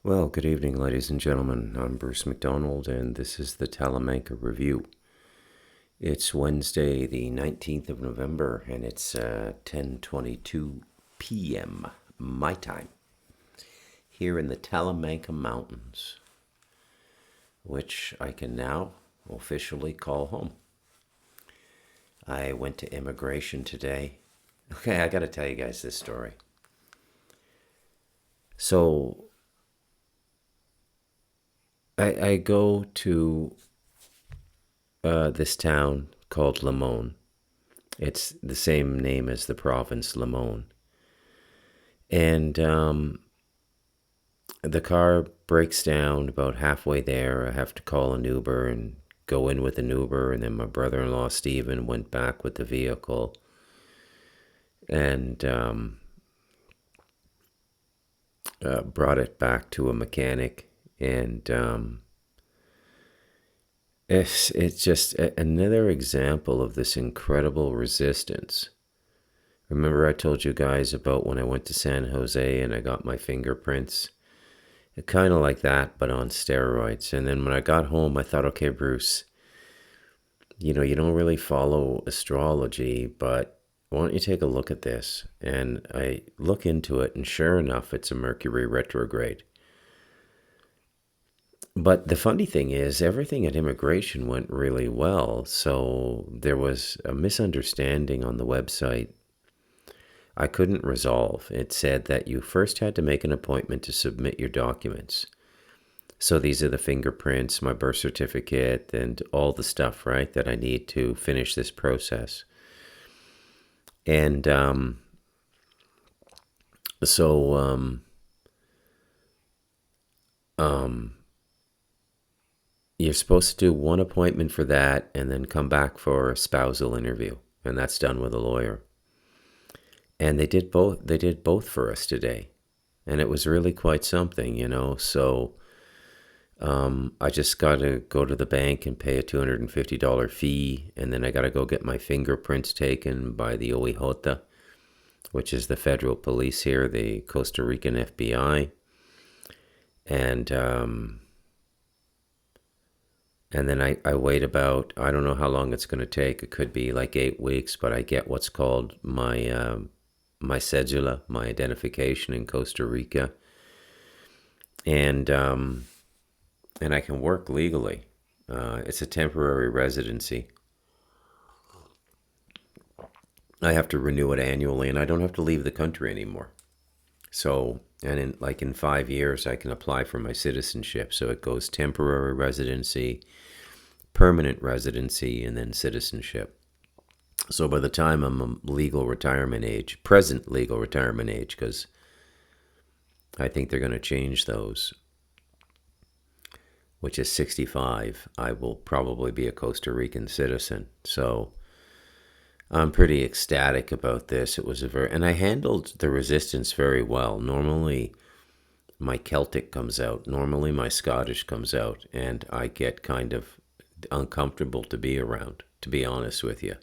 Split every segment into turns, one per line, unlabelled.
Well, good evening, ladies and gentlemen. I'm Bruce McDonald, and this is the Talamanca Review. It's Wednesday, the 19th of November, and it's 10:22 p.m. my time here in the Talamanca Mountains, which I can now officially call home. I went to immigration today. Okay, I got to tell you guys this story. So I go to this town called Limon. It's the same name as the province, Limon. And the car breaks down about halfway there. I have to call an Uber and go in with an Uber. And then my brother in law, Steven, went back with the vehicle and brought it back to a mechanic. And it's just another example of this incredible resistance. Remember, I told you guys about when I went to San Jose and I got my fingerprints? Kind of like that, but on steroids. And then when I got home, I thought, okay, Bruce, you don't really follow astrology, but why don't you take a look at this? And I look into it, and sure enough, it's a Mercury retrograde. But the funny thing is, everything at immigration went really well. So there was a misunderstanding on the website I couldn't resolve. It said that you first had to make an appointment to submit your documents. So these are the fingerprints, my birth certificate, and all the stuff, right, that I need to finish this process. And so you're supposed to do one appointment for that and then come back for a spousal interview. And that's done with a lawyer. And they did both. They did both for us today. And it was really quite something. So I just got to go to the bank and pay a $250 fee, and then I got to go get my fingerprints taken by the OIJ, which is the federal police here, the Costa Rican FBI, and then I wait about, I don't know how long it's going to take. It could be like 8 weeks, but I get what's called my cedula, my identification in Costa Rica, and I can work legally. It's a temporary residency. I have to renew it annually, and I don't have to leave the country anymore. So, and in 5 years, I can apply for my citizenship. So it goes temporary residency, permanent residency, and then citizenship. So by the time I'm a legal retirement age, present legal retirement age, because I think they're going to change those, which is 65, I will probably be a Costa Rican citizen. So I'm pretty ecstatic about this. And I handled the resistance very well. Normally, my Celtic comes out. Normally, my Scottish comes out, and I get kind of uncomfortable to be around, to be honest with you.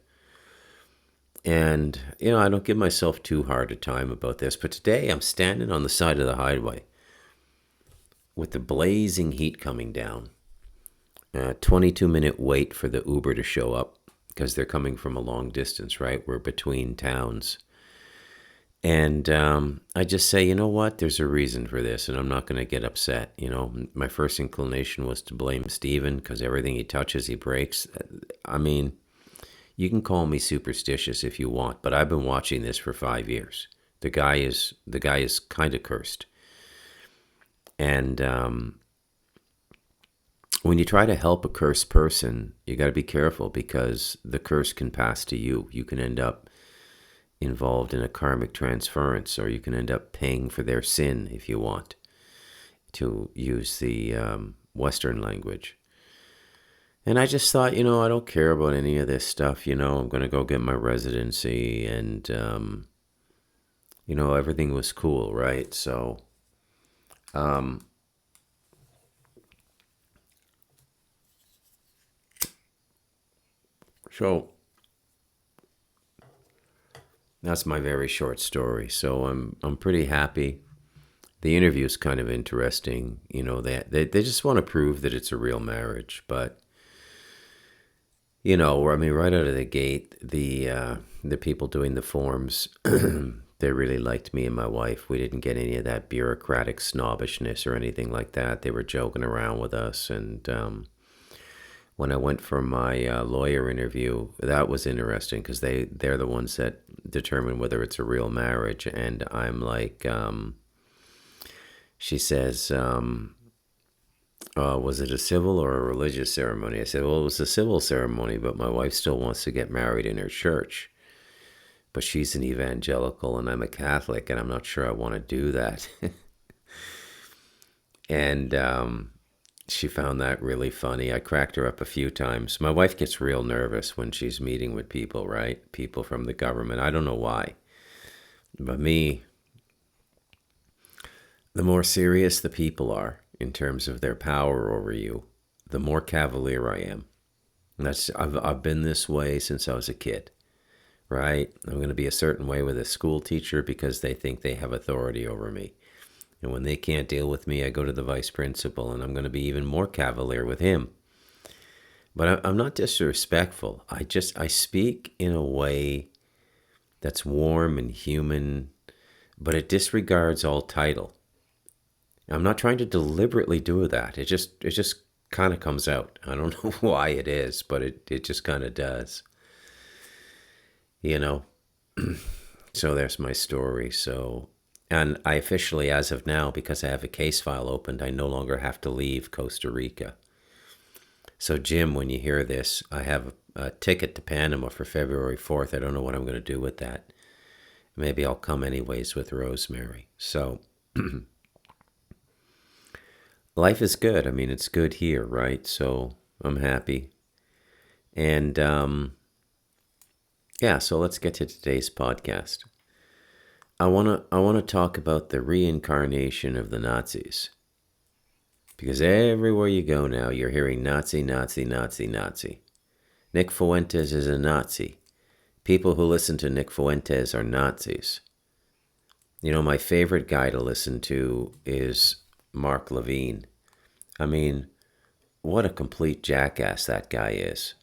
And, I don't give myself too hard a time about this. But today, I'm standing on the side of the highway with the blazing heat coming down. 22-minute wait for the Uber to show up because they're coming from a long distance, right? We're between towns. And I just say, you know what? There's a reason for this, and I'm not going to get upset. My first inclination was to blame Steven because everything he touches, he breaks. I mean, you can call me superstitious if you want, but I've been watching this for 5 years. The guy is kind of cursed. And when you try to help a cursed person, you got to be careful because the curse can pass to you. You can end up involved in a karmic transference, or you can end up paying for their sin if you want to use the Western language. And I just thought, I don't care about any of this stuff. I'm going to go get my residency, and everything was cool, right? So so that's my very short story. So I'm pretty happy The interview is kind of interesting. They just want to prove that it's a real marriage. But, I mean, right out of the gate, the people doing the forms, they really liked me and my wife. We didn't get any of that bureaucratic snobbishness or anything like that. They were joking around with us. And when I went for my lawyer interview, that was interesting because they're the ones that determine whether it's a real marriage. And I'm like, she says, was it a civil or a religious ceremony? I said, well, it was a civil ceremony, but my wife still wants to get married in her church. But she's an evangelical and I'm a Catholic, and I'm not sure I want to do that. And she found that really funny. I cracked her up a few times. My wife gets real nervous when she's meeting with people, right? People from the government. I don't know why. But me, the more serious the people are in terms of their power over you, the more cavalier I am. And I've been this way since I was a kid, right? I'm going to be a certain way with a school teacher because they think they have authority over me. And when they can't deal with me, I go to the vice principal, and I'm going to be even more cavalier with him. But I'm not disrespectful. I speak in a way that's warm and human, but it disregards all title. I'm not trying to deliberately do that. It just kind of comes out. I don't know why it is, but it just kind of does. So there's my story. And I officially, as of now, because I have a case file opened, I no longer have to leave Costa Rica. So Jim, when you hear this, I have a ticket to Panama for February 4th. I don't know what I'm going to do with that. Maybe I'll come anyways with Rosemary. So life is good. I mean, it's good here, right? So I'm happy. And so let's get to today's podcast. I want to talk about the reincarnation of the Nazis. Because everywhere you go now, you're hearing Nazi, Nazi, Nazi, Nazi. Nick Fuentes is a Nazi. People who listen to Nick Fuentes are Nazis. My favorite guy to listen to is Mark Levine. I mean, what a complete jackass that guy is.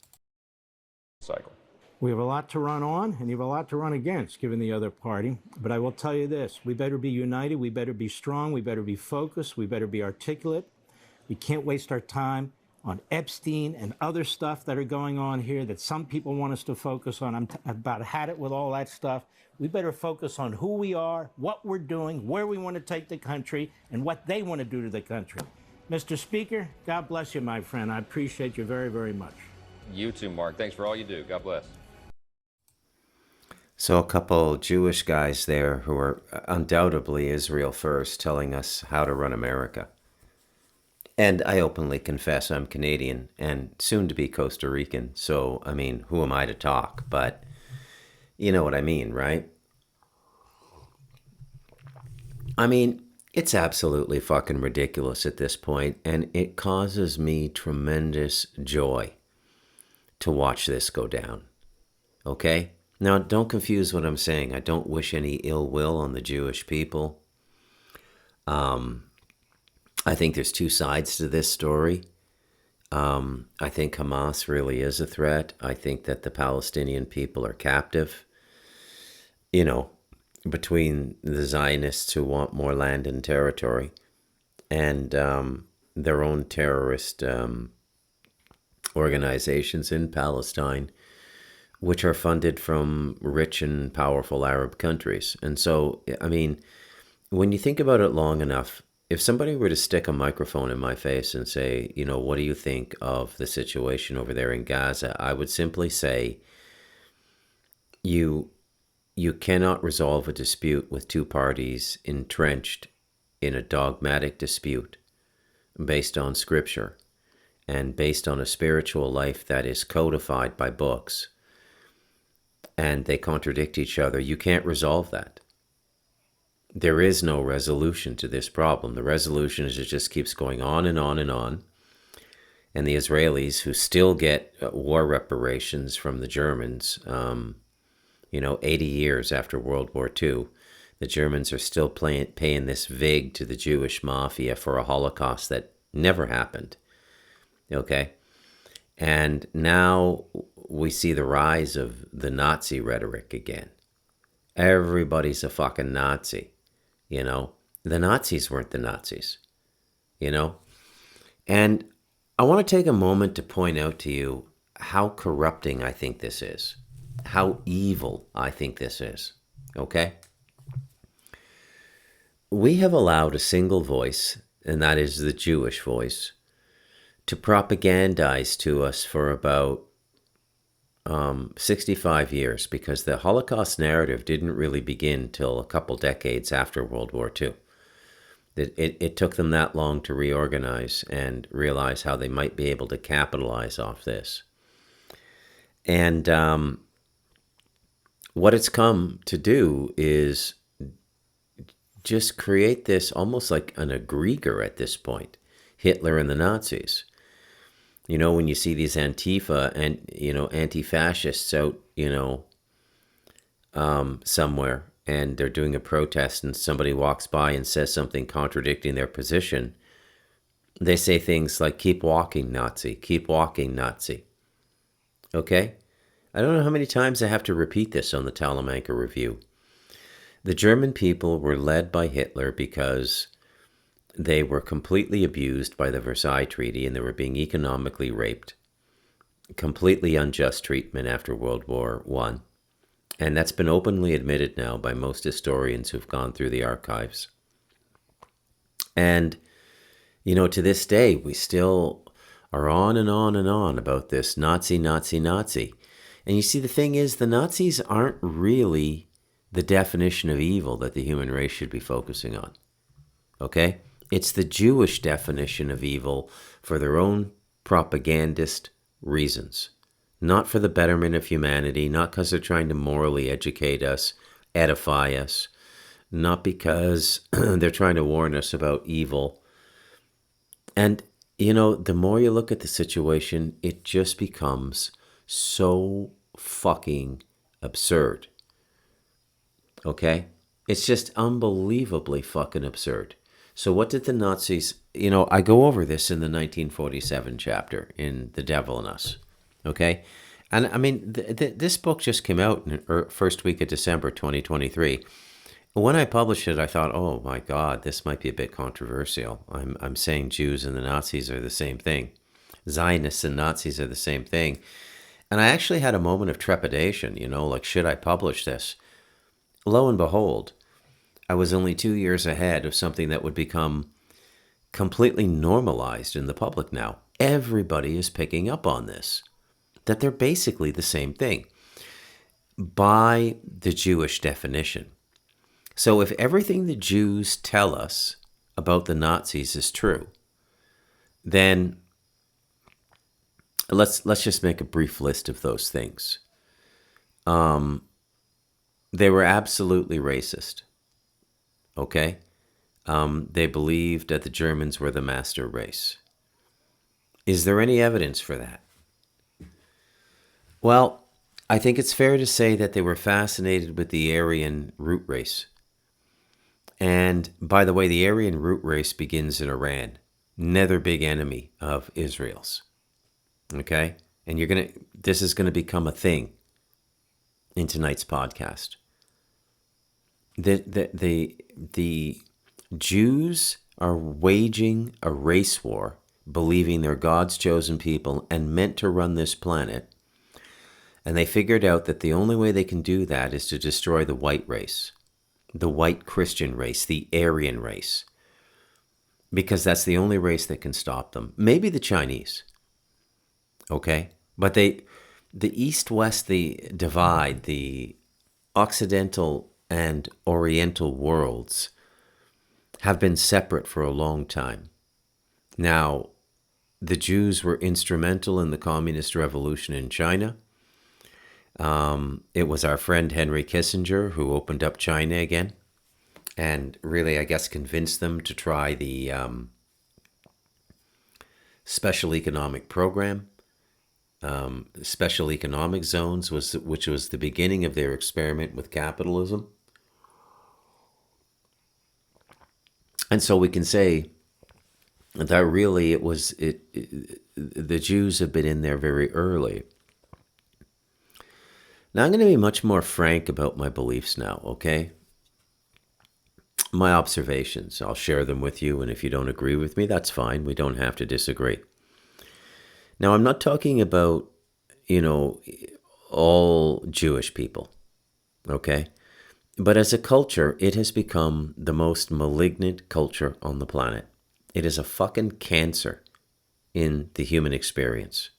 Cycle.
We have a lot to run on, and you have a lot to run against, given the other party. But I will tell you this, we better be united, we better be strong, we better be focused, we better be articulate. We can't waste our time on Epstein and other stuff that are going on here that some people want us to focus on. I've about had it with all that stuff. We better focus on who we are, what we're doing, where we want to take the country, and what they want to do to the country. Mr. Speaker, God bless you, my friend. I appreciate you very, very much.
You too, Mark. Thanks for all you do. God bless.
So a couple Jewish guys there who are undoubtedly Israel first telling us how to run America. And I openly confess I'm Canadian and soon to be Costa Rican. So, I mean, who am I to talk? But you know what I mean, right? I mean, it's absolutely fucking ridiculous at this point, and it causes me tremendous joy to watch this go down. Okay? Now, don't confuse what I'm saying. I don't wish any ill will on the Jewish people. I think there's two sides to this story. I think Hamas really is a threat. I think that the Palestinian people are captive, between the Zionists who want more land and territory and their own terrorist organizations in Palestine, which are funded from rich and powerful Arab countries. And so, I mean, when you think about it long enough, if somebody were to stick a microphone in my face and say, what do you think of the situation over there in Gaza? I would simply say, you cannot resolve a dispute with two parties entrenched in a dogmatic dispute based on scripture and based on a spiritual life that is codified by books, and they contradict each other. You can't resolve that. There is no resolution to this problem. The resolution is it just keeps going on and on and on. And the Israelis, who still get war reparations from the Germans, 80 years after World War II, The Germans are still paying this vig to the Jewish mafia for a Holocaust that never happened. Okay? And now we see the rise of the Nazi rhetoric again. Everybody's a fucking Nazi, you know? The Nazis weren't the Nazis, you know? And I want to take a moment to point out to you how corrupting I think this is, how evil I think this is, okay? We have allowed a single voice, and that is the Jewish voice, to propagandize to us for about 65 years, because the Holocaust narrative didn't really begin till a couple decades after World War II. It took them that long to reorganize and realize how they might be able to capitalize off this. And what it's come to do is just create this almost like an egregor at this point, Hitler and the Nazis. You know, when you see these Antifa and, you know, anti-fascists out, you know, somewhere, and they're doing a protest and somebody walks by and says something contradicting their position, they say things like, keep walking, Nazi, keep walking, Nazi. Okay? I don't know how many times I have to repeat this on the Talamanca Review. The German people were led by Hitler because they were completely abused by the Versailles Treaty and they were being economically raped. Completely unjust treatment after World War I. And that's been openly admitted now by most historians who've gone through the archives. And, you know, to this day, we still are on and on and on about this Nazi, Nazi, Nazi. And you see, the thing is, the Nazis aren't really the definition of evil that the human race should be focusing on. Okay? It's the Jewish definition of evil for their own propagandist reasons. Not for the betterment of humanity, not because they're trying to morally educate us, edify us, not because they're trying to warn us about evil. And, you know, the more you look at the situation, it just becomes so fucking absurd. Okay? It's just unbelievably fucking absurd. So what did the Nazis, you know, I go over this in the 1947 chapter in The Devil in Us, okay? And I mean, this book just came out in the first week of December 2023. When I published it, I thought, oh my God, this might be a bit controversial. I'm saying Jews and the Nazis are the same thing. Zionists and Nazis are the same thing. And I actually had a moment of trepidation, you know, like, should I publish this? Lo and behold, I was only 2 years ahead of something that would become completely normalized in the public now. Everybody is picking up on this, that they're basically the same thing by the Jewish definition. So if everything the Jews tell us about the Nazis is true, then let's just make a brief list of those things. They were absolutely racist. Okay? They believed that the Germans were the master race. Is there any evidence for that? Well, I think it's fair to say that they were fascinated with the Aryan root race. And by the way, the Aryan root race begins in Iran, another big enemy of Israel's. Okay? And this is going to become a thing in tonight's podcast. The Jews are waging a race war, believing they're God's chosen people and meant to run this planet. And they figured out that the only way they can do that is to destroy the white race, the white Christian race, the Aryan race, because that's the only race that can stop them. Maybe the Chinese, okay? But the East-West, the divide, the Occidental and Oriental worlds have been separate for a long time. Now, the Jews were instrumental in the communist revolution in China. It was our friend Henry Kissinger who opened up China again and really, I guess, convinced them to try the special economic program. Special economic zones, which was the beginning of their experiment with capitalism. And so we can say that really the Jews have been in there very early. Now I'm going to be much more frank about my beliefs now, okay? My observations. I'll share them with you, and if you don't agree with me, that's fine. We don't have to disagree. Now, I'm not talking about, all Jewish people, okay? But as a culture, it has become the most malignant culture on the planet. It is a fucking cancer in the human experience,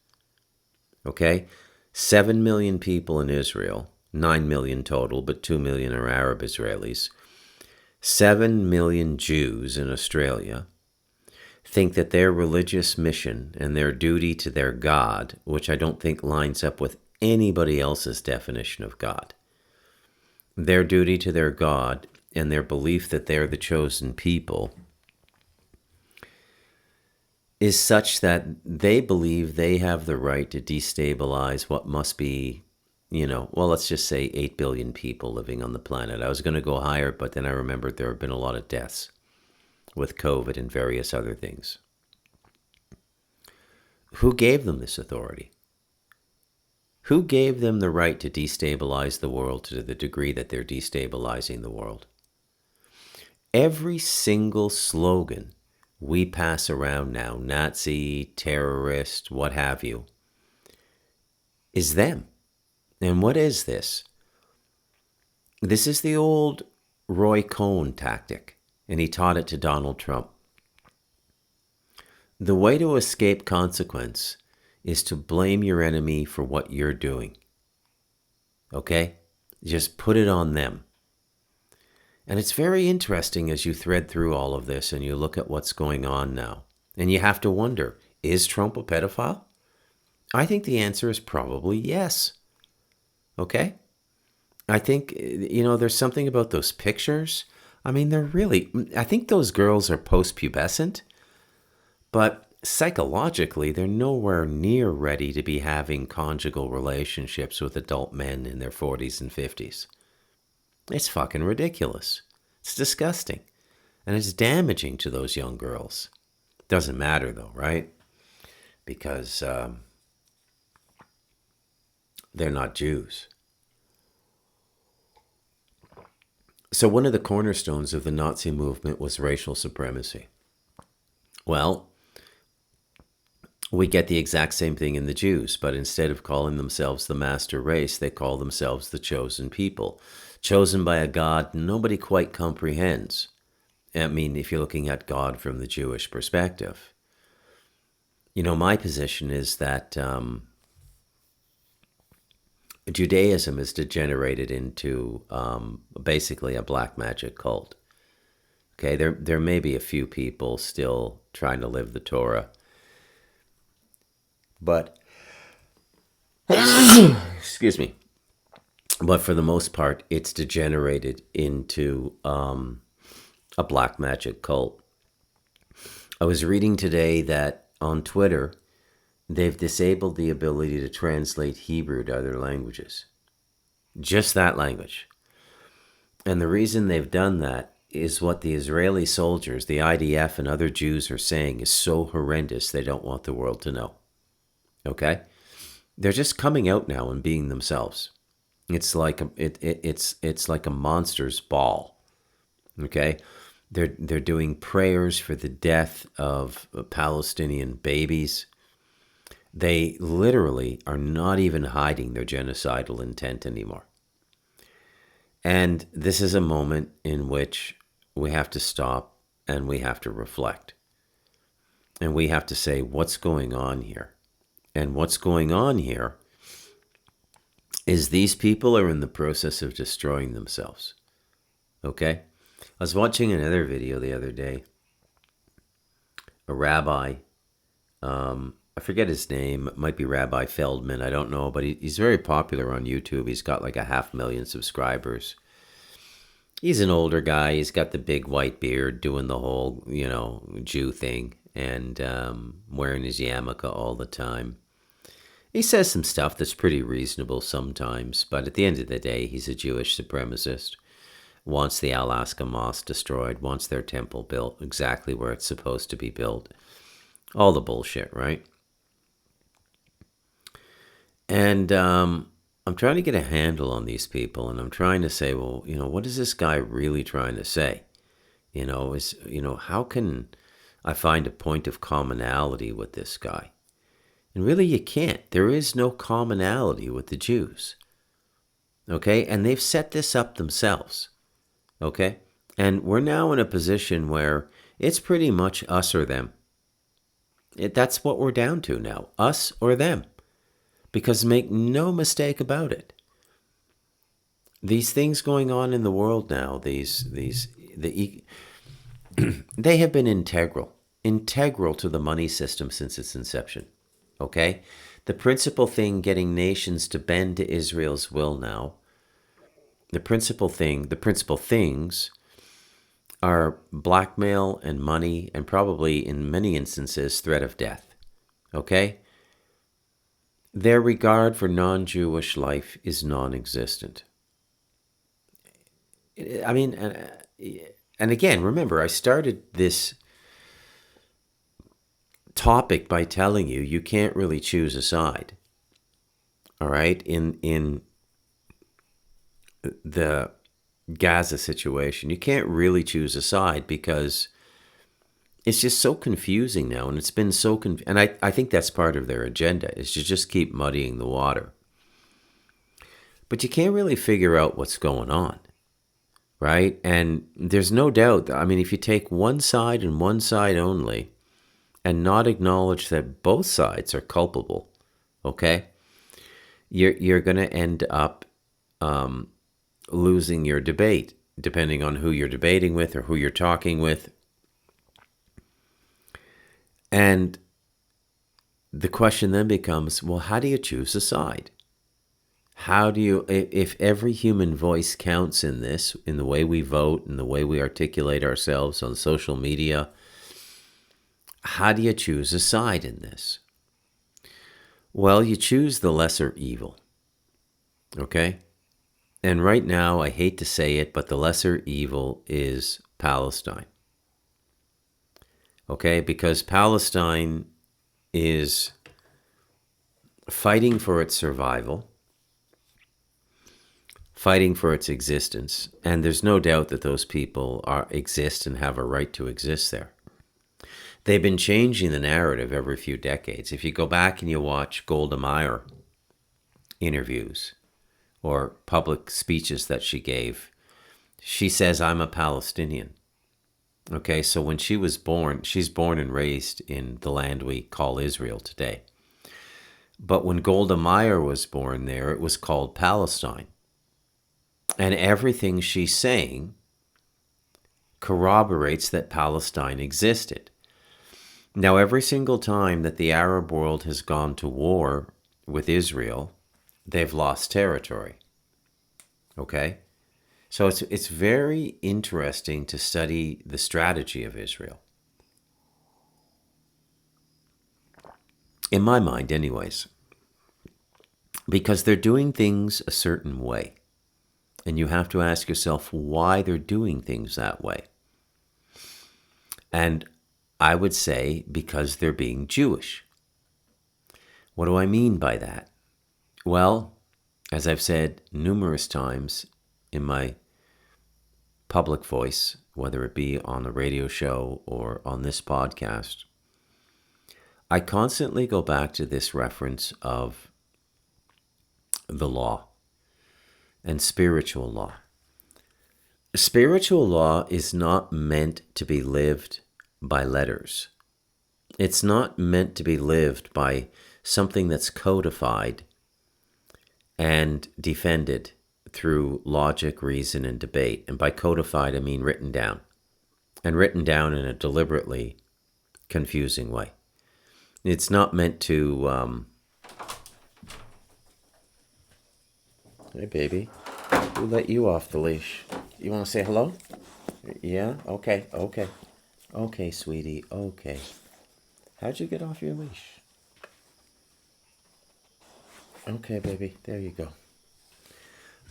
okay? 7 million people in Israel, 9 million total, but 2 million are Arab Israelis. 7 million Jews in Australia think that their religious mission and their duty to their God, which I don't think lines up with anybody else's definition of God, their duty to their God and their belief that they're the chosen people is such that they believe they have the right to destabilize what must be, let's just say 8 billion people living on the planet. I was going to go higher, but then I remembered there have been a lot of deaths with COVID and various other things. Who gave them this authority? Who gave them the right to destabilize the world to the degree that they're destabilizing the world? Every single slogan we pass around now, Nazi, terrorist, what have you, is them. And what is this? This is the old Roy Cohn tactic, and he taught it to Donald Trump. The way to escape consequence is to blame your enemy for what you're doing. Okay? Just put it on them. And it's very interesting as you thread through all of this and you look at what's going on now. And you have to wonder, is Trump a pedophile? I think the answer is probably yes. Okay? I think, there's something about those pictures. I mean, I think those girls are post-pubescent, but psychologically, they're nowhere near ready to be having conjugal relationships with adult men in their 40s and 50s. It's fucking ridiculous. It's disgusting. And it's damaging to those young girls. Doesn't matter though, right? Because they're not Jews. So one of the cornerstones of the Nazi movement was racial supremacy. Well, we get the exact same thing in the Jews, but instead of calling themselves the master race, they call themselves the chosen people. Chosen by a God nobody quite comprehends. I mean, if you're looking at God from the Jewish perspective. My position is that Judaism is degenerated into basically a black magic cult. Okay, there may be a few people still trying to live the Torah, but excuse me. But for the most part, it's degenerated into a black magic cult. I was reading today that on Twitter, they've disabled the ability to translate Hebrew to other languages. Just that language. And the reason they've done that is what the Israeli soldiers, the IDF, and other Jews are saying is so horrendous they don't want the world to know. Okay? They're just coming out now and being themselves. It's like it's like a monster's ball. Okay? They're doing prayers for the death of Palestinian babies. They literally are not even hiding their genocidal intent anymore. And this is a moment in which we have to stop and we have to reflect. And we have to say, what's going on here? And what's going on here is these people are in the process of destroying themselves. Okay? I was watching another video the other day. A rabbi, I forget his name. It might be Rabbi Feldman. I don't know, but he's very popular on YouTube. He's got like 500,000 subscribers. He's an older guy. He's got the big white beard, doing the whole, Jew thing, and wearing his yarmulke all the time. He says some stuff that's pretty reasonable sometimes, but at the end of the day, he's a Jewish supremacist. wants the Alaska Mosque destroyed, wants their temple built exactly where it's supposed to be built. All the bullshit, right? And I'm trying to get a handle on these people, and I'm trying to say, well, what is this guy really trying to say? How can I find a point of commonality with this guy? And really, you can't. There is no commonality with the Jews. Okay? And they've set this up themselves. Okay? And we're now in a position where it's pretty much us or them. That's what we're down to now. Us or them. Because make no mistake about it. These things going on in the world now, they have been integral to the money system since its inception. Okay? The principal thing getting nations to bend to Israel's will now, the principal things are blackmail and money and probably in many instances threat of death. Okay? Their regard for non-Jewish life is non-existent. I mean, and again, remember, I started this topic by telling you can't really choose a side. All right? In the Gaza situation, you can't really choose a side because it's just so confusing now, and it's been so and I think that's part of their agenda, is to just keep muddying the water. But you can't really figure out what's going on, right? And there's no doubt, I mean, if you take one side and one side only and not acknowledge that both sides are culpable, okay, you're going to end up losing your debate, depending on who you're debating with or who you're talking with. And the question then becomes, well, how do you choose a side? How do you, if every human voice counts in this, in the way we vote, in the way we articulate ourselves on social media, how do you choose a side in this? Well, you choose the lesser evil, okay? And right now, I hate to say it, but the lesser evil is Palestine. Okay, because Palestine is fighting for its survival, fighting for its existence, and there's no doubt that those people exist and have a right to exist there. They've been changing the narrative every few decades. If you go back and you watch Golda Meir interviews or public speeches that she gave, she says, I'm a Palestinian. Okay, so when she was born, she's born and raised in the land we call Israel today. But when Golda Meir was born there, it was called Palestine. And everything she's saying corroborates that Palestine existed. Now, every single time that the Arab world has gone to war with Israel, they've lost territory. Okay? So it's very interesting to study the strategy of Israel. In my mind, anyways. Because they're doing things a certain way. And you have to ask yourself why they're doing things that way. And I would say because they're being Jewish. What do I mean by that? Well, as I've said numerous times in my public voice, whether it be on the radio show or on this podcast, I constantly go back to this reference of the law and spiritual law. Spiritual law is not meant to be lived by letters. It's not meant to be lived by something that's codified and defended through logic, reason, and debate. And by codified, I mean written down. And written down in a deliberately confusing way. It's not meant to... Hey, baby. Who let you off the leash? You want to say hello? Yeah? Okay. Okay, sweetie. Okay. How'd you get off your leash? Okay, baby. There you go.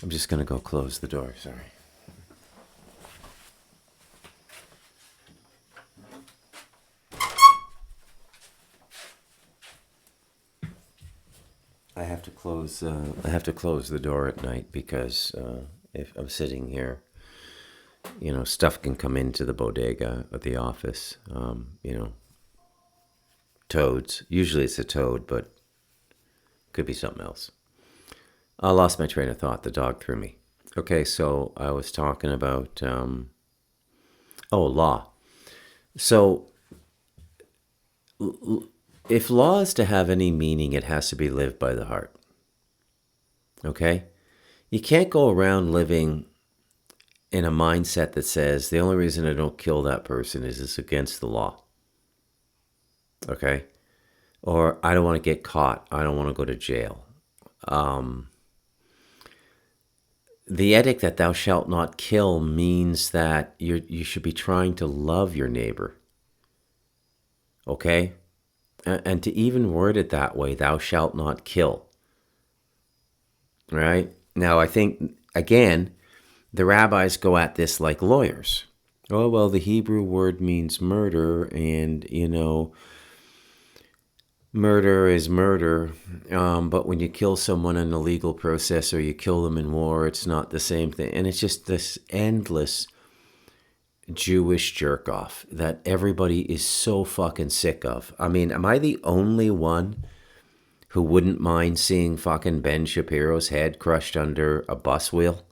I'm just going to go close the door. Sorry. I have to close. I have to close the door at night because if I'm sitting here, stuff can come into the bodega at the office. Toads. Usually it's a toad, but could be something else. I lost my train of thought. The dog threw me. Okay, so I was talking about law. So if law is to have any meaning, it has to be lived by the heart. Okay? You can't go around living in a mindset that says the only reason I don't kill that person is it's against the law. Okay? Or I don't want to get caught. I don't want to go to jail. The edict that thou shalt not kill means that you should be trying to love your neighbor. Okay? And to even word it that way, thou shalt not kill. Right? Now, I think, again, the rabbis go at this like lawyers. Oh, well, the Hebrew word means murder, and, murder is murder. But when you kill someone in a legal process or you kill them in war, it's not the same thing. And it's just this endless Jewish jerk off that everybody is so fucking sick of. I mean, am I the only one who wouldn't mind seeing fucking Ben Shapiro's head crushed under a bus wheel?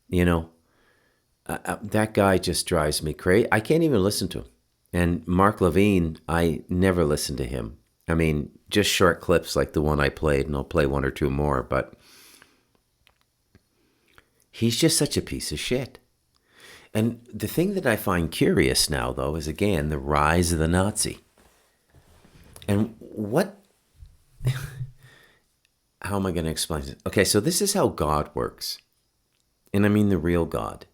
That guy just drives me crazy. I can't even listen to him. And Mark Levine, I never listen to him. I mean, just short clips like the one I played, and I'll play one or two more, but he's just such a piece of shit. And the thing that I find curious now, though, is, again, the rise of the Nazi. And how am I going to explain this? Okay, so this is how God works. And I mean the real God.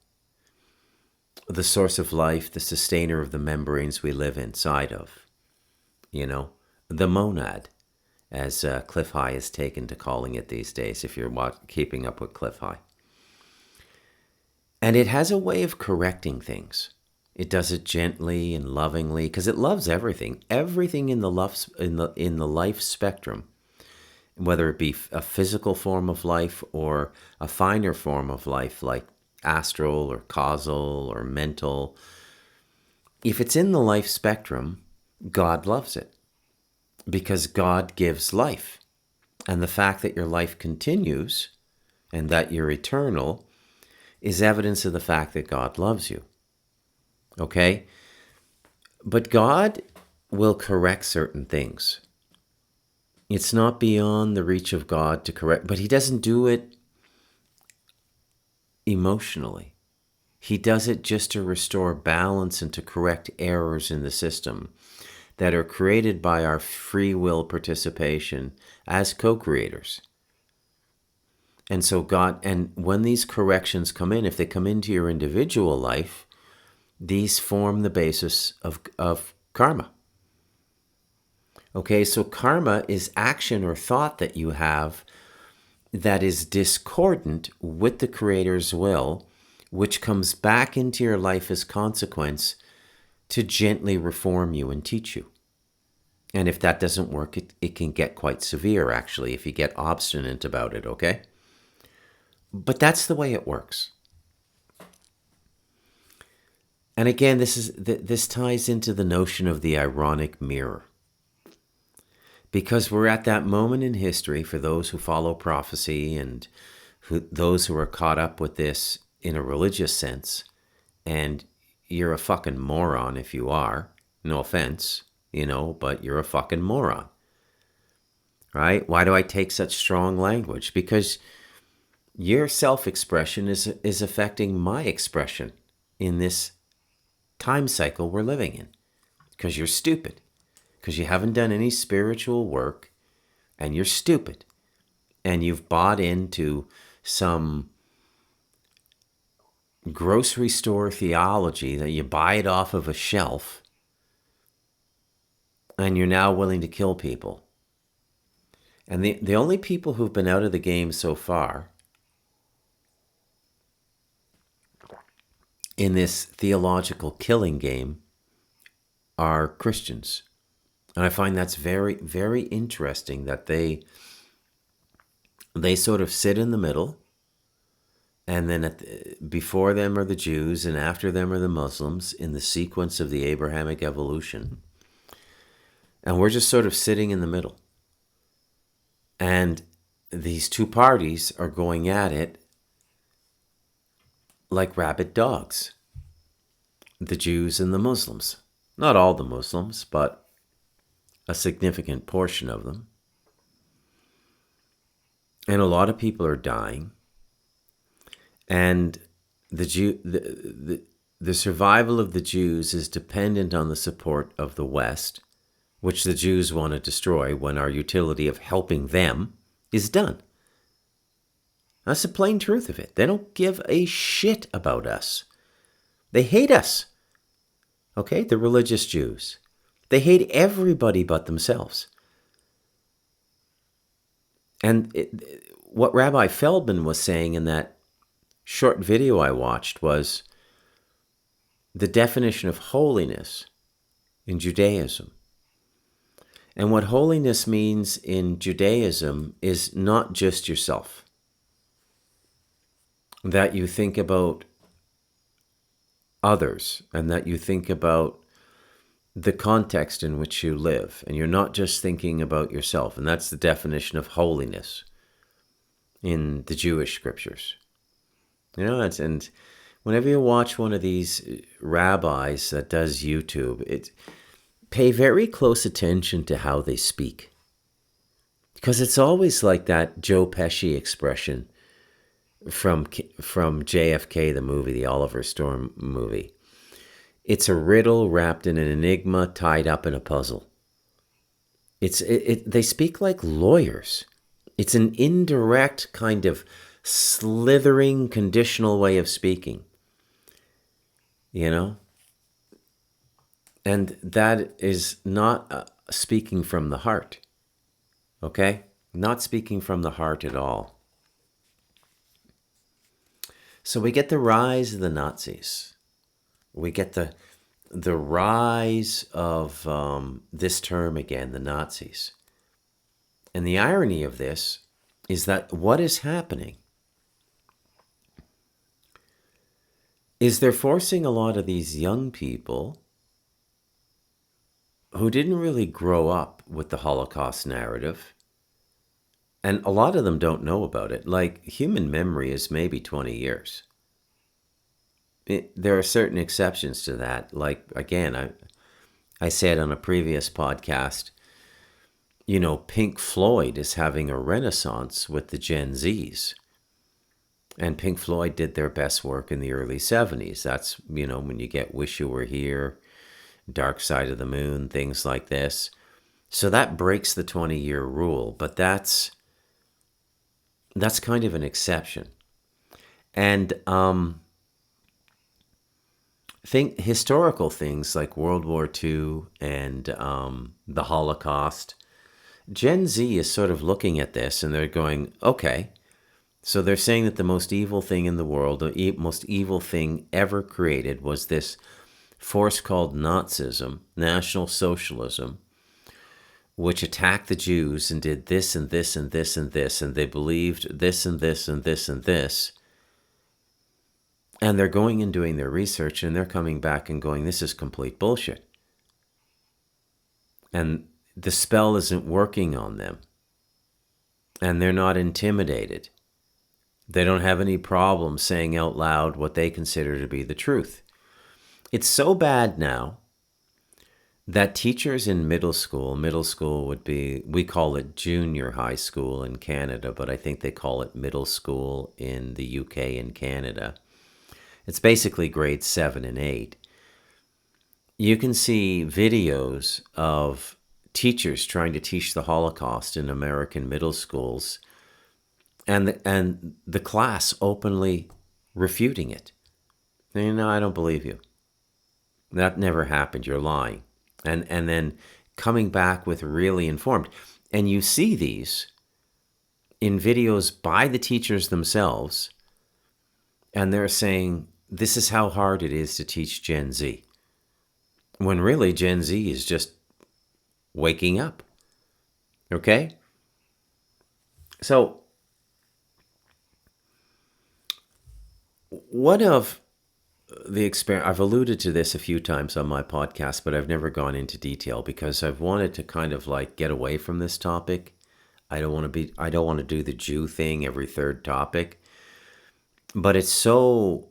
The source of life, the sustainer of the membranes we live inside of. The monad, as Cliff High has taken to calling it these days, if you're keeping up with Cliff High. And it has a way of correcting things. It does it gently and lovingly, because it loves everything. Everything in the life spectrum, whether it be a physical form of life or a finer form of life, like astral or causal or mental. If it's in the life spectrum, God loves it, because God gives life. And the fact that your life continues and that you're eternal is evidence of the fact that God loves you. Okay? But God will correct certain things. It's not beyond the reach of God to correct, but he doesn't do it emotionally. He does it just to restore balance and to correct errors in the system that are created by our free will participation as co-creators. And so and when these corrections come in, if they come into your individual life, these form the basis of karma. Okay, so karma is action or thought that you have that is discordant with the Creator's will, which comes back into your life as consequence to gently reform you and teach you. And if that doesn't work, it can get quite severe, actually, if you get obstinate about it, okay? But that's the way it works. And again, this ties into the notion of the ironic mirror. Because we're at that moment in history, for those who follow prophecy and those who are caught up with this in a religious sense, and you're a fucking moron if you are, no offense, but you're a fucking moron. Right? Why do I take such strong language? Because your self-expression is affecting my expression in this time cycle we're living in. Because you're stupid. Because you haven't done any spiritual work, and you're stupid. And you've bought into some grocery store theology that you buy it off of a shelf, and you're now willing to kill people. And the only people who've been out of the game so far in this theological killing game are Christians. And I find that's very, very interesting that they they sort of sit in the middle, and then before them are the Jews, and after them are the Muslims in the sequence of the Abrahamic evolution. And we're just sort of sitting in the middle. And these two parties are going at it like rabid dogs. The Jews and the Muslims. Not all the Muslims, but a significant portion of them. And a lot of people are dying. And the survival of the Jews is dependent on the support of the West, which the Jews want to destroy when our utility of helping them is done. That's the plain truth of it. They don't give a shit about us. They hate us. Okay, the religious Jews. They hate everybody but themselves. And what Rabbi Feldman was saying in that short video I watched was the definition of holiness in Judaism. And what holiness means in Judaism is not just yourself. That you think about others and that you think about the context in which you live. And you're not just thinking about yourself. And that's the definition of holiness in the Jewish scriptures. You know, and whenever you watch one of these rabbis that does YouTube, pay very close attention to how they speak. Because it's always like that Joe Pesci expression from JFK, the movie, the Oliver Stone movie. It's a riddle wrapped in an enigma tied up in a puzzle. They speak like lawyers. It's an indirect kind of slithering, conditional way of speaking. You know? And that is not speaking from the heart. Okay? Not speaking from the heart at all. So we get the rise of the Nazis. We get the rise of this term again, the Nazis. And the irony of this is that what is happening is they're forcing a lot of these young people who didn't really grow up with the Holocaust narrative, and a lot of them don't know about it. Like, human memory is maybe 20 years. There are certain exceptions to that. Like, again, I said on a previous podcast, you know, Pink Floyd is having a renaissance with the Gen Zs. And Pink Floyd did their best work in the early 70s. That's, you know, when you get Wish You Were Here, Dark Side of the Moon, things like this. So that breaks the 20-year rule, but that's kind of an exception. And think historical things like World War II and the Holocaust. Gen Z is sort of looking at this and they're going, okay, so they're saying that the most evil thing in the world, the most evil thing ever created was this force called Nazism, National Socialism, which attacked the Jews and did this and this and this and this, and they believed this and this and this and this. And they're going and doing their research and they're coming back and going, this is complete bullshit. And the spell isn't working on them. And they're not intimidated. They don't have any problem saying out loud what they consider to be the truth. It's so bad now that teachers in middle school would be, we call it junior high school in Canada, but I think they call it middle school in the UK and Canada. It's basically grades 7 and 8. You can see videos of teachers trying to teach the Holocaust in American middle schools and the class openly refuting it. You know, I don't believe you. That never happened. You're lying. And then coming back with really informed. And you see these in videos by the teachers themselves, and they're saying, this is how hard it is to teach Gen Z. When really Gen Z is just waking up. Okay? So one of the experience, I've alluded to this a few times on my podcast, but I've never gone into detail because I've wanted to kind of like get away from this topic. I don't want to do the Jew thing every third topic, but it's so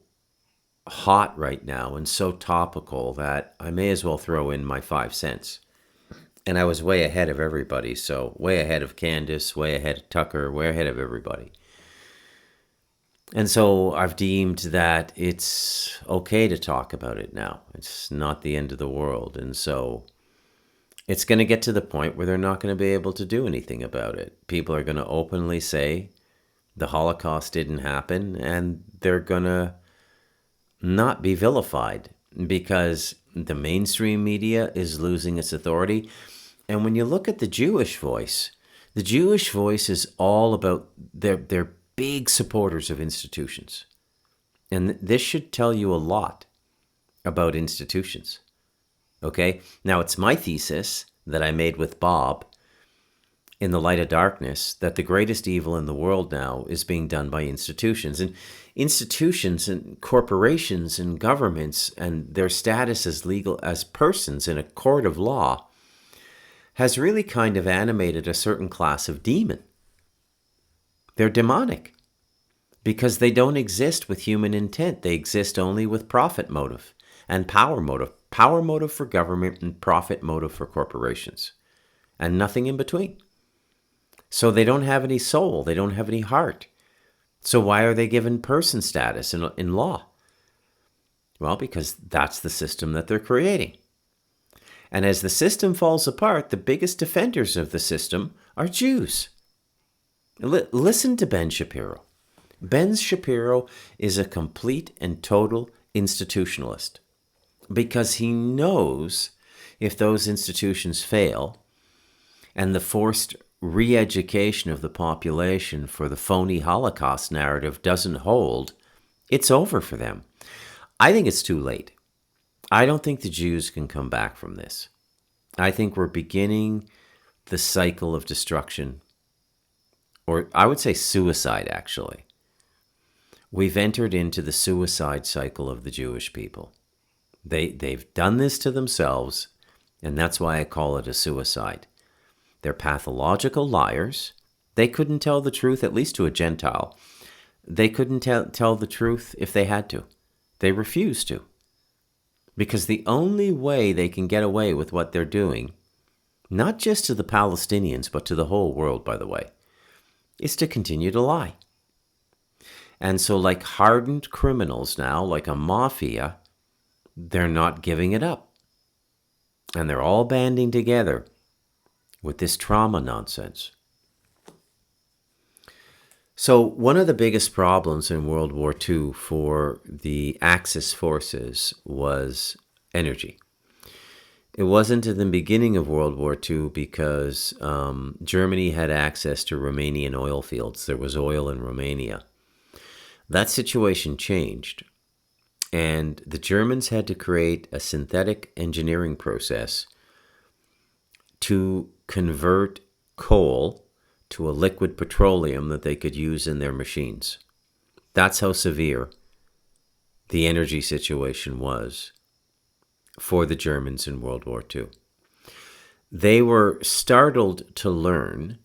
hot right now and so topical that I may as well throw in my 5 cents. And I was way ahead of everybody, so way ahead of Candace, way ahead of Tucker, way ahead of everybody. And so I've deemed that it's okay to talk about it now. It's not the end of the world. And so it's going to get to the point where they're not going to be able to do anything about it. People are going to openly say the Holocaust didn't happen, and they're going to not be vilified because the mainstream media is losing its authority. And when you look at the Jewish voice is all about they're big supporters of institutions. And this should tell you a lot about institutions. Okay? Now, it's my thesis that I made with Bob in The Light of Darkness that the greatest evil in the world now is being done by institutions. And institutions and corporations and governments and their status as legal as persons in a court of law has really kind of animated a certain class of demon. They're demonic because they don't exist with human intent. They exist only with profit motive and power motive. Power motive for government and profit motive for corporations, and nothing in between. So they don't have any soul. They don't have any heart. So why are they given person status in law? Well, because that's the system that they're creating. And as the system falls apart, the biggest defenders of the system are Jews. Listen to Ben Shapiro. Ben Shapiro is a complete and total institutionalist because he knows if those institutions fail and the forced re-education of the population for the phony Holocaust narrative doesn't hold, it's over for them. I think it's too late. I don't think the Jews can come back from this. I think we're beginning the cycle of destruction, or I would say suicide, actually. We've entered into the suicide cycle of the Jewish people. They've done this to themselves, and that's why I call it a suicide. They're pathological liars. They couldn't tell the truth, at least to a Gentile. They couldn't tell the truth if they had to. They refuse to. Because the only way they can get away with what they're doing, not just to the Palestinians, but to the whole world, by the way, is to continue to lie. And so like hardened criminals now, like a mafia, they're not giving it up. And they're all banding together with this trauma nonsense. So one of the biggest problems in World War II for the Axis forces was energy. It wasn't in the beginning of World War II because Germany had access to Romanian oil fields. There was oil in Romania. That situation changed, and the Germans had to create a synthetic engineering process to convert coal to a liquid petroleum that they could use in their machines. That's how severe the energy situation was for the Germans in World War II. They were startled to learn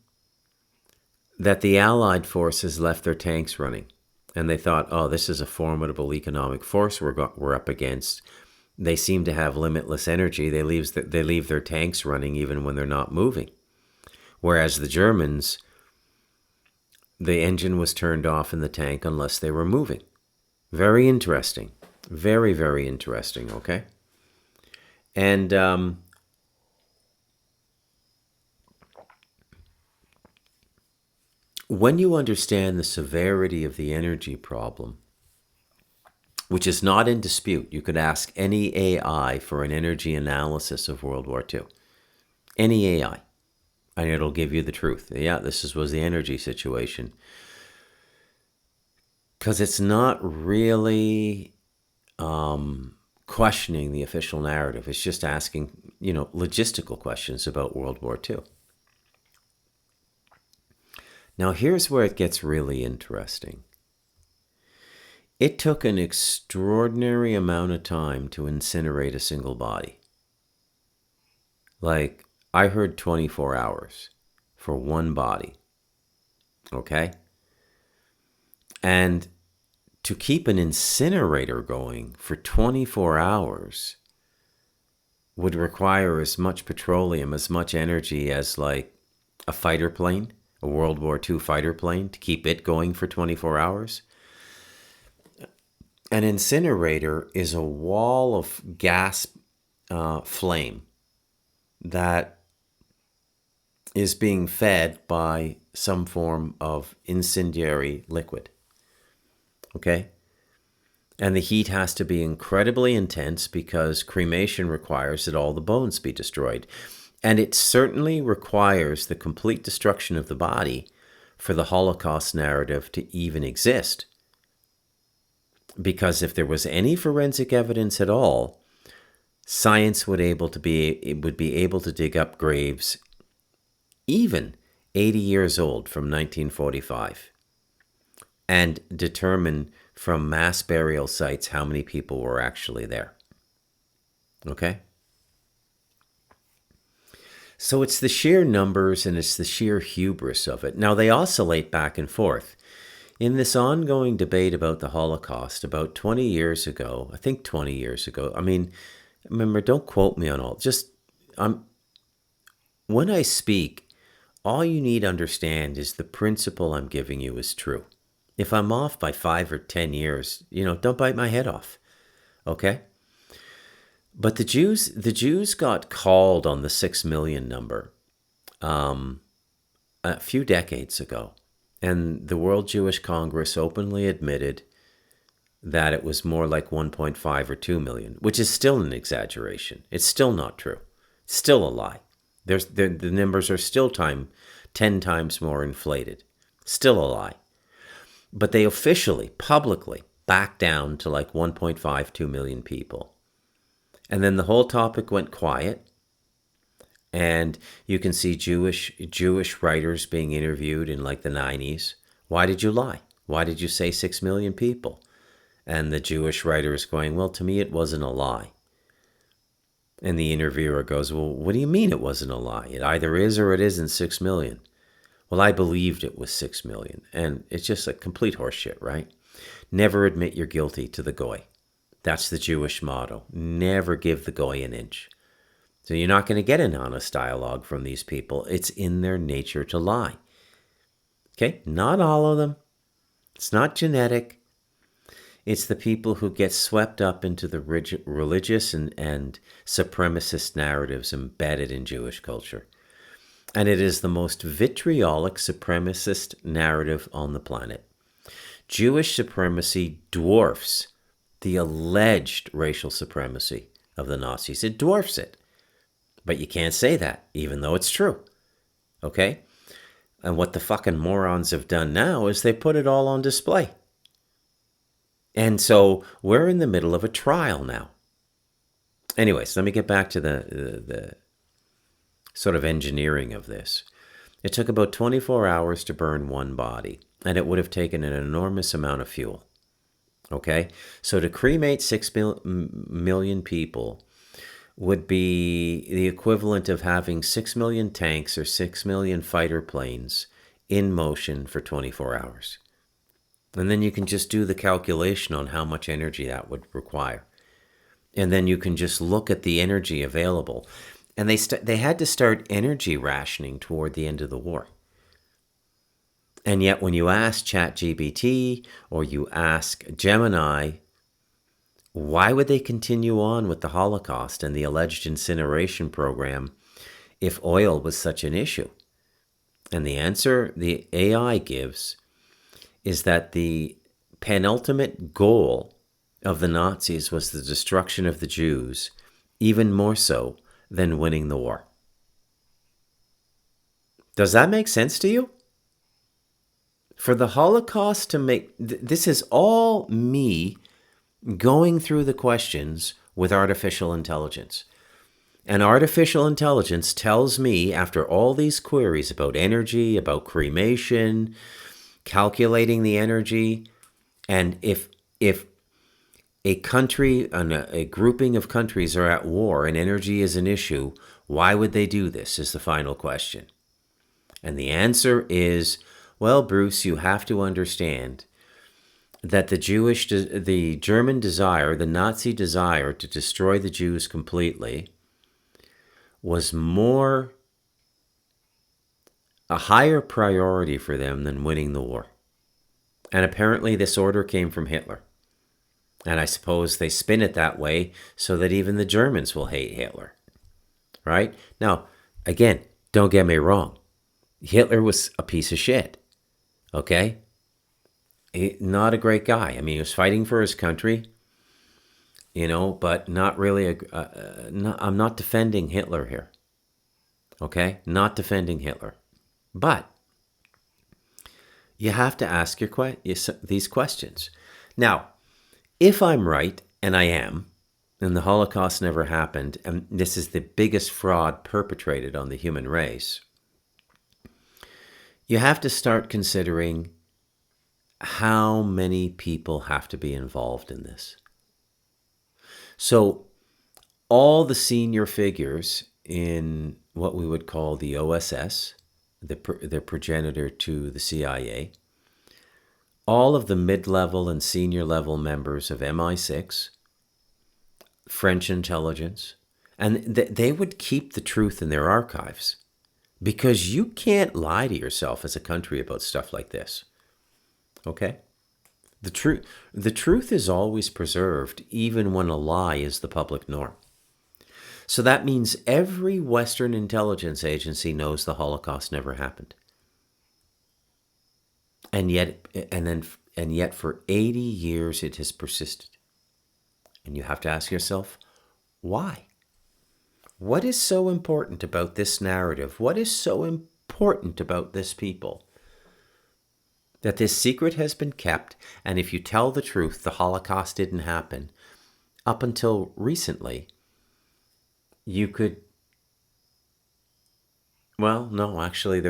that the Allied forces left their tanks running. And they thought, oh, this is a formidable economic force we're up against. They seem to have limitless energy. They leave their tanks running even when they're not moving. Whereas the Germans, the engine was turned off in the tank unless they were moving. Very interesting. Very, very interesting, okay? And when you understand the severity of the energy problem, which is not in dispute, you could ask any AI for an energy analysis of World War II. Any AI. And it'll give you the truth. Yeah, this was the energy situation. Because it's not really questioning the official narrative. It's just asking, logistical questions about World War II. Now, here's where it gets really interesting. It took an extraordinary amount of time to incinerate a single body. Like, I heard 24 hours for one body. Okay? And to keep an incinerator going for 24 hours would require as much petroleum, as much energy as like a fighter plane, a World War II fighter plane, to keep it going for 24 hours. An incinerator is a wall of gas flame that is being fed by some form of incendiary liquid. Okay? And the heat has to be incredibly intense because cremation requires that all the bones be destroyed. And it certainly requires the complete destruction of the body for the Holocaust narrative to even exist. Because if there was any forensic evidence at all, science would be able to dig up graves even 80 years old from 1945 and determine from mass burial sites how many people were actually there. Okay? So it's the sheer numbers and it's the sheer hubris of it. Now, they oscillate back and forth. In this ongoing debate about the Holocaust, about 20 years ago, I think 20 years ago, I mean, remember, don't quote me on all, just, when I speak, all you need to understand is the principle I'm giving you is true. If I'm off by 5 or 10 years, don't bite my head off, okay? But the Jews got called on the 6 million number a few decades ago. And the World Jewish Congress openly admitted that it was more like 1.5 or 2 million, which is still an exaggeration. It's still not true. It's still a lie. The numbers are still 10 times more inflated. Still a lie. But they officially, publicly, backed down to like 1.5, 2 million people. And then the whole topic went quiet. And you can see Jewish writers being interviewed in like the 90s. Why did you lie? Why did you say 6 million people? And the Jewish writer is going, well, to me, it wasn't a lie. And the interviewer goes, well, what do you mean it wasn't a lie? It either is or it isn't 6 million. Well, I believed it was 6 million. And it's just a complete horseshit, right? Never admit you're guilty to the goy. That's the Jewish motto. Never give the goy an inch. So you're not going to get an honest dialogue from these people. It's in their nature to lie. Okay? Not all of them. It's not genetic. It's the people who get swept up into the religious and supremacist narratives embedded in Jewish culture. And it is the most vitriolic supremacist narrative on the planet. Jewish supremacy dwarfs the alleged racial supremacy of the Nazis. It dwarfs it. But you can't say that, even though it's true. Okay? And what the fucking morons have done now is they put it all on display. And so we're in the middle of a trial now. Anyways, let me get back to the sort of engineering of this. It took about 24 hours to burn one body, and it would have taken an enormous amount of fuel. Okay? So to cremate 6 million people would be the equivalent of having 6 million tanks or 6 million fighter planes in motion for 24 hours. And then you can just do the calculation on how much energy that would require. And then you can just look at the energy available. And they had to start energy rationing toward the end of the war. And yet when you ask ChatGPT or you ask Gemini, why would they continue on with the Holocaust and the alleged incineration program if oil was such an issue? And the answer the AI gives is that the penultimate goal of the Nazis was the destruction of the Jews, even more so than winning the war. Does that make sense to you? For the Holocaust to make... This is all me going through the questions with artificial intelligence. And artificial intelligence tells me, after all these queries about energy, about cremation, calculating the energy, and if If a country and a grouping of countries are at war and energy is an issue, why would they do this is the final question. And the answer is, well, Bruce, you have to understand that the German desire, the Nazi desire to destroy the Jews completely was a higher priority for them than winning the war. And apparently this order came from Hitler. And I suppose they spin it that way so that even the Germans will hate Hitler. Right? Now, again, don't get me wrong. Hitler was a piece of shit. Okay? Not a great guy. I mean, he was fighting for his country, but not really I'm not defending Hitler here. Okay? Not defending Hitler. But you have to ask these questions. Now, if I'm right, and I am, and the Holocaust never happened, and this is the biggest fraud perpetrated on the human race, you have to start considering how many people have to be involved in this. So all the senior figures in what we would call the OSS, the progenitor to the CIA, all of the mid-level and senior level members of MI6, French intelligence, and they would keep the truth in their archives, because you can't lie to yourself as a country about stuff like this. Okay? The truth is always preserved, even when a lie is the public norm. So that means every Western intelligence agency knows the Holocaust never happened. And yet for 80 years it has persisted. And you have to ask yourself, why? What is so important about this narrative? What is so important about this people? That this secret has been kept, and if you tell the truth, the Holocaust didn't happen. Up until recently, you could... Well, no, actually,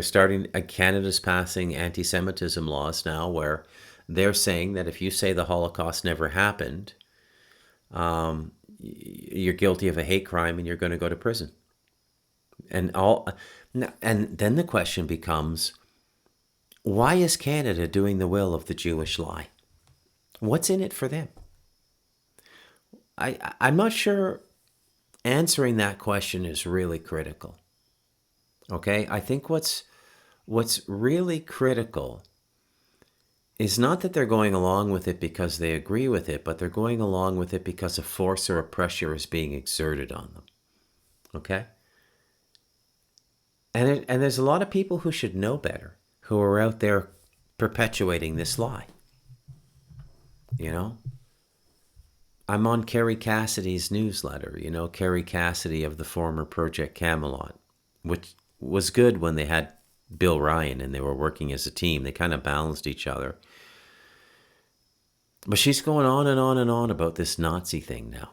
Canada's passing anti-Semitism laws now where they're saying that if you say the Holocaust never happened, you're guilty of a hate crime and you're going to go to prison. And then the question becomes, why is Canada doing the will of the Jewish lie? What's in it for them? I'm not sure answering that question is really critical. Okay? I think what's really critical is not that they're going along with it because they agree with it, but they're going along with it because a force or a pressure is being exerted on them. Okay? And there's a lot of people who should know better, who are out there perpetuating this lie. I'm on Kerry Cassidy's newsletter, Kerry Cassidy of the former Project Camelot, which was good when they had Bill Ryan and they were working as a team. They kind of balanced each other. But she's going on and on and on about this Nazi thing now.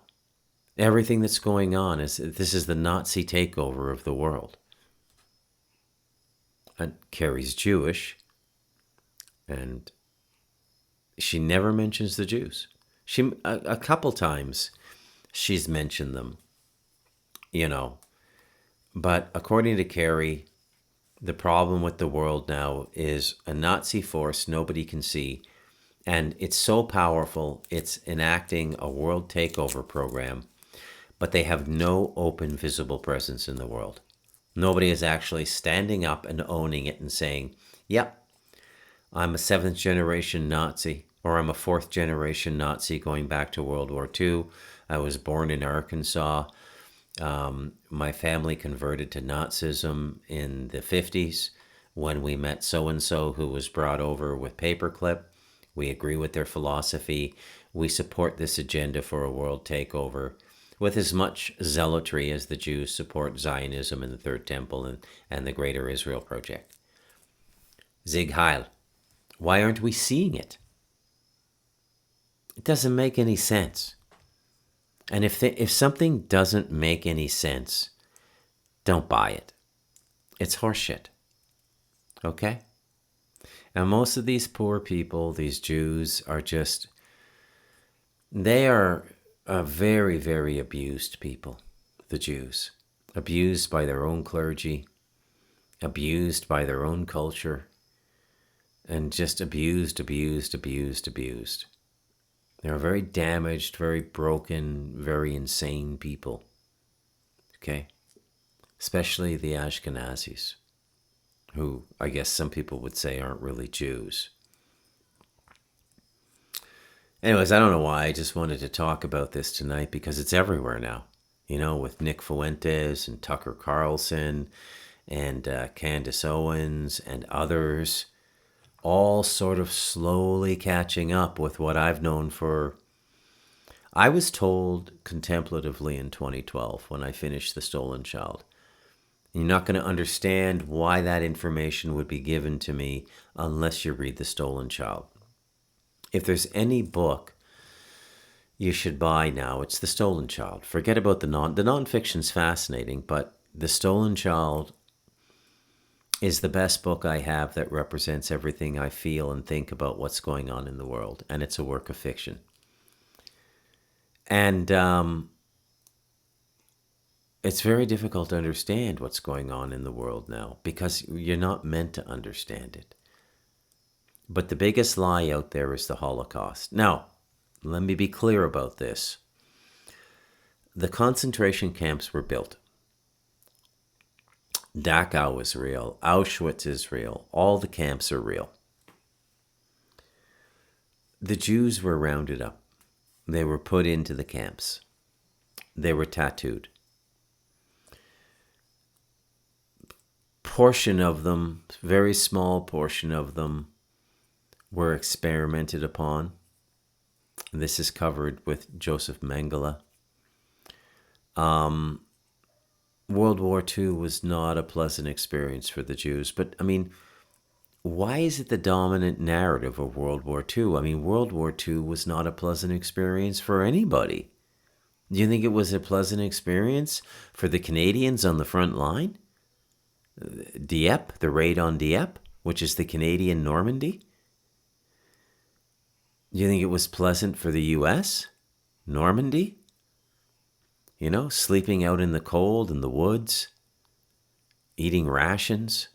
Everything that's going on this is the Nazi takeover of the world. And Kerry's Jewish, and she never mentions the Jews. A couple times she's mentioned them, But according to Kerry, the problem with the world now is a Nazi force nobody can see, and it's so powerful, it's enacting a world takeover program, but they have no open, visible presence in the world. Nobody is actually standing up and owning it and saying, yep, I'm a 7th generation Nazi, or I'm a 4th generation Nazi going back to World War II. I was born in Arkansas. My family converted to Nazism in the 50s when we met so-and-so who was brought over with paperclip. We agree with their philosophy. We support this agenda for a world takeover with as much zealotry as the Jews support Zionism and the Third Temple and the Greater Israel Project. Sieg Heil. Why aren't we seeing it? It doesn't make any sense. And if something doesn't make any sense, don't buy it. It's horseshit. Okay? And most of these poor people, these Jews, are just They are a very, very abused people, the Jews. Abused by their own clergy, abused by their own culture, and just abused, abused, abused, abused. They're very damaged, very broken, very insane people. Okay? Especially the Ashkenazis, who I guess some people would say aren't really Jews. Anyways, I don't know why. I just wanted to talk about this tonight because it's everywhere now. You know, with Nick Fuentes and Tucker Carlson and Candace Owens and others, all sort of slowly catching up with what I've known for. I was told contemplatively in 2012 when I finished The Stolen Child. You're not going to understand why that information would be given to me unless you read The Stolen Child. If there's any book you should buy now, it's The Stolen Child. Forget about the nonfiction's fascinating, but The Stolen Child is the best book I have that represents everything I feel and think about what's going on in the world, and it's a work of fiction. And it's very difficult to understand what's going on in the world now because you're not meant to understand it. But the biggest lie out there is the Holocaust. Now, let me be clear about this. The concentration camps were built. Dachau is real. Auschwitz is real. All the camps are real. The Jews were rounded up. They were put into the camps. They were tattooed. Portion of them, very small portion of them, were experimented upon. This is covered with Joseph Mengele. World War II was not a pleasant experience for the Jews, but I mean, why is it the dominant narrative of World War II? I mean, World War II was not a pleasant experience for anybody. Do you think it was a pleasant experience for the Canadians on the front line? Dieppe, the raid on Dieppe, which is the Canadian Normandy? Do you think it was pleasant for the U.S.? Normandy? You know, sleeping out in the cold in the woods, eating rations,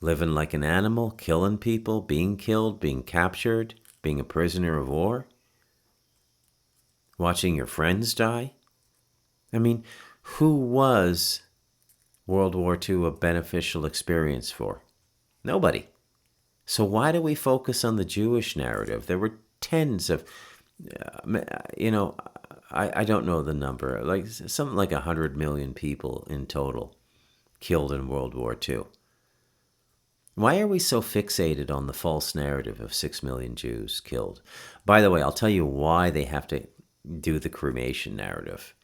living like an animal, killing people, being killed, being captured, being a prisoner of war, watching your friends die. I mean, who was World War II a beneficial experience for? Nobody. So why do we focus on the Jewish narrative? There were tens of, I don't know the number, like something like 100 million people in total killed in World War II. Why are we so fixated on the false narrative of 6 million Jews killed? You way, I'll tell you why they have to do the cremation narrative.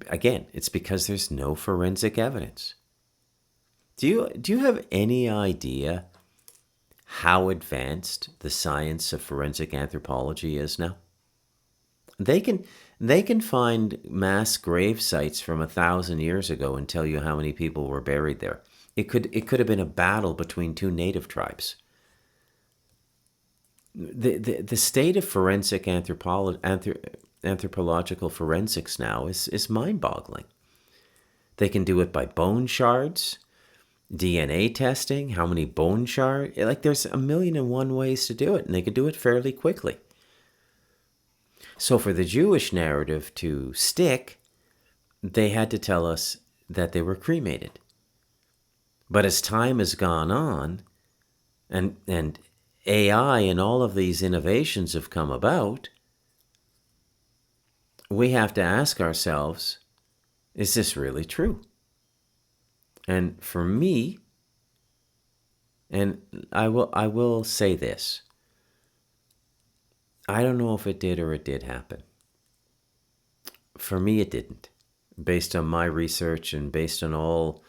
Again, it's because there's no forensic evidence. Do you have any idea how advanced the science of forensic anthropology is now? They can find mass grave sites from 1,000 years ago and tell you how many people were buried there. It could have been a battle between two native tribes. The state of forensic anthropological forensics now is mind-boggling. They can do it by bone shards, DNA testing, how many bone shards. Like there's 1,000,001 ways to do it, and they could do it fairly quickly. So for the Jewish narrative to stick, they had to tell us that they were cremated. But as time has gone on, and AI and all of these innovations have come about, we have to ask ourselves, is this really true? And for me, and I will say this, I don't know if it did or it did happen. For me, it didn't. Based on my research and based on all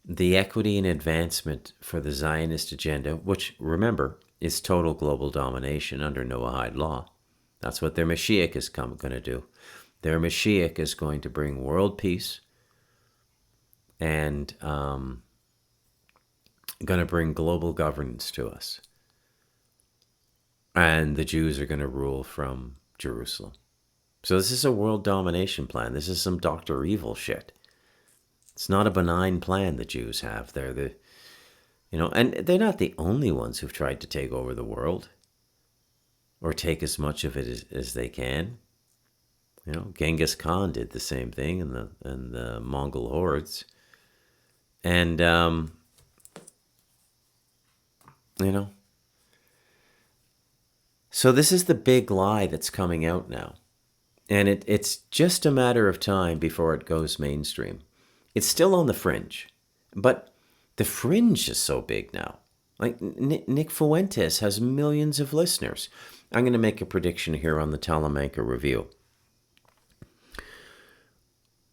the equity and advancement for the Zionist agenda, which, remember, is total global domination under Noahide law. That's what their Mashiach is going to do. Their Mashiach is going to bring world peace and going to bring global governance to us. And the Jews are going to rule from Jerusalem. So this is a world domination plan. This is some Dr. Evil shit. It's not a benign plan the Jews have. They're the, and they're not the only ones who've tried to take over the world or take as much of it as they can. Genghis Khan did the same thing in the Mongol hordes. And, so this is the big lie that's coming out now. And it's just a matter of time before it goes mainstream. It's still on the fringe, but the fringe is so big now. Like Nick Fuentes has millions of listeners. I'm going to make a prediction here on the Talamanca Review.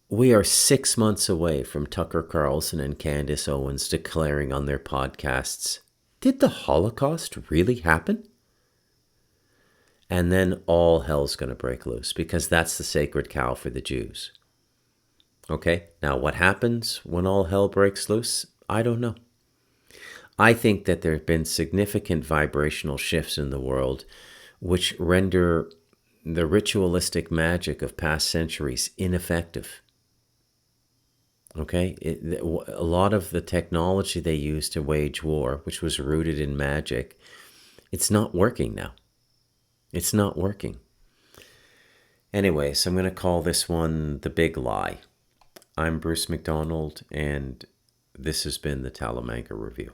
We are 6 months away from Tucker Carlson and Candace Owens declaring on their podcasts, did the Holocaust really happen? And then all hell's going to break loose because that's the sacred cow for the Jews. Okay, now what happens when all hell breaks loose? I don't know. I think that there have been significant vibrational shifts in the world which render the ritualistic magic of past centuries ineffective. Okay, a lot of the technology they used to wage war, which was rooted in magic, it's not working now. It's not working. Anyways, I'm going to call this one The Big Lie. I'm Bruce McDonald, and this has been the Talamanca Review.